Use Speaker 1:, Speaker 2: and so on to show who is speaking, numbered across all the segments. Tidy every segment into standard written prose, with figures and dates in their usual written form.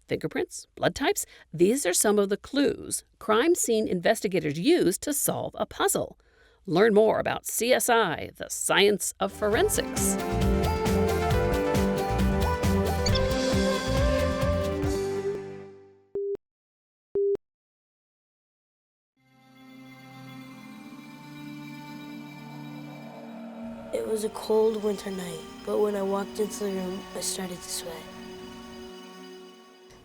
Speaker 1: fingerprints, blood types. These are some of the clues crime scene investigators use to solve a puzzle. Learn more about CSI, the science of forensics.
Speaker 2: It was a cold winter night, but when I walked into the room, I started to sweat.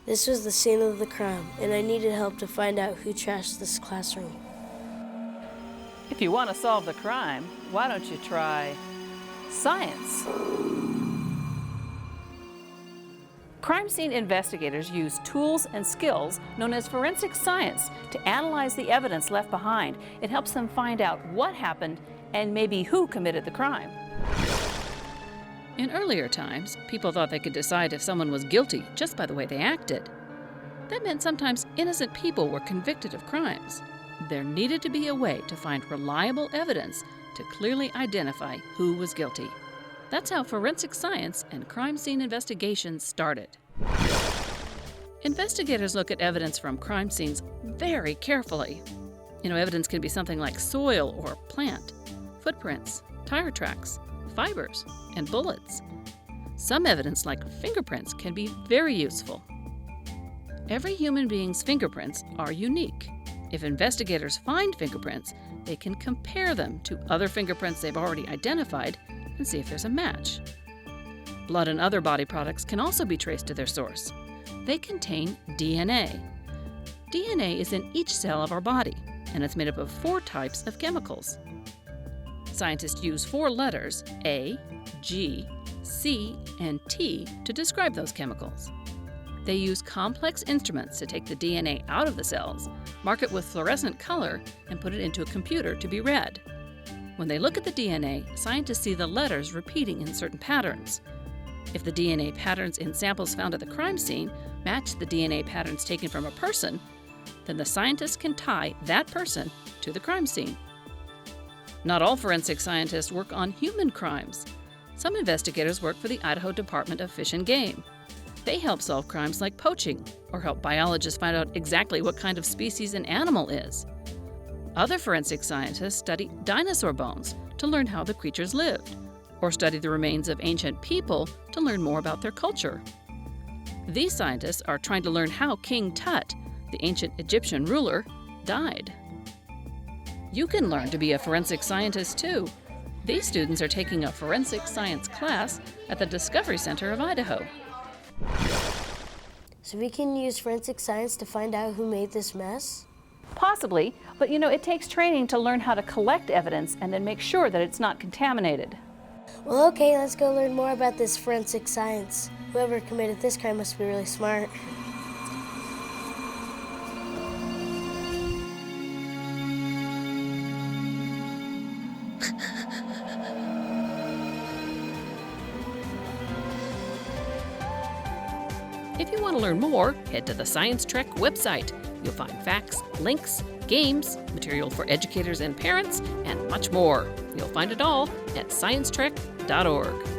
Speaker 2: This was the scene of the crime, and I needed help to find out who trashed this classroom.
Speaker 3: If you want to solve the crime, why don't you try science? Crime scene investigators use tools and skills known as forensic science to analyze the evidence left behind. It helps them find out what happened and maybe who committed the crime.
Speaker 1: In earlier times, people thought they could decide if someone was guilty just by the way they acted. That meant sometimes innocent people were convicted of crimes. There needed to be a way to find reliable evidence to clearly identify who was guilty. That's how forensic science and crime scene investigations started. Investigators look at evidence from crime scenes very carefully. Evidence can be something like soil or plant, footprints, tire tracks, fibers, and bullets. Some evidence, like fingerprints, can be very useful. Every human being's fingerprints are unique. If investigators find fingerprints, they can compare them to other fingerprints they've already identified and see if there's a match. Blood and other body products can also be traced to their source. They contain DNA. DNA is in each cell of our body, and it's made up of 4 types of chemicals. Scientists use 4 letters, A, G, C, and T, to describe those chemicals. They use complex instruments to take the DNA out of the cells, mark it with fluorescent color, and put it into a computer to be read. When they look at the DNA, scientists see the letters repeating in certain patterns. If the DNA patterns in samples found at the crime scene match the DNA patterns taken from a person, then the scientists can tie that person to the crime scene. Not all forensic scientists work on human crimes. Some investigators work for the Idaho Department of Fish and Game. They help solve crimes like poaching, or help biologists find out exactly what kind of species an animal is. Other forensic scientists study dinosaur bones to learn how the creatures lived, or study the remains of ancient people to learn more about their culture. These scientists are trying to learn how King Tut, the ancient Egyptian ruler, died. You can learn to be a forensic scientist too. These students are taking a forensic science class at the Discovery Center of Idaho.
Speaker 2: So we can use forensic science to find out who made this mess?
Speaker 3: Possibly, but it takes training to learn how to collect evidence and then make sure that it's not contaminated.
Speaker 2: Well, okay, let's go learn more about this forensic science. Whoever committed this crime must be really smart.
Speaker 1: If you want to learn more, head to the Science Trek website. You'll find facts, links, games, material for educators and parents, and much more. You'll find it all at sciencetrek.org.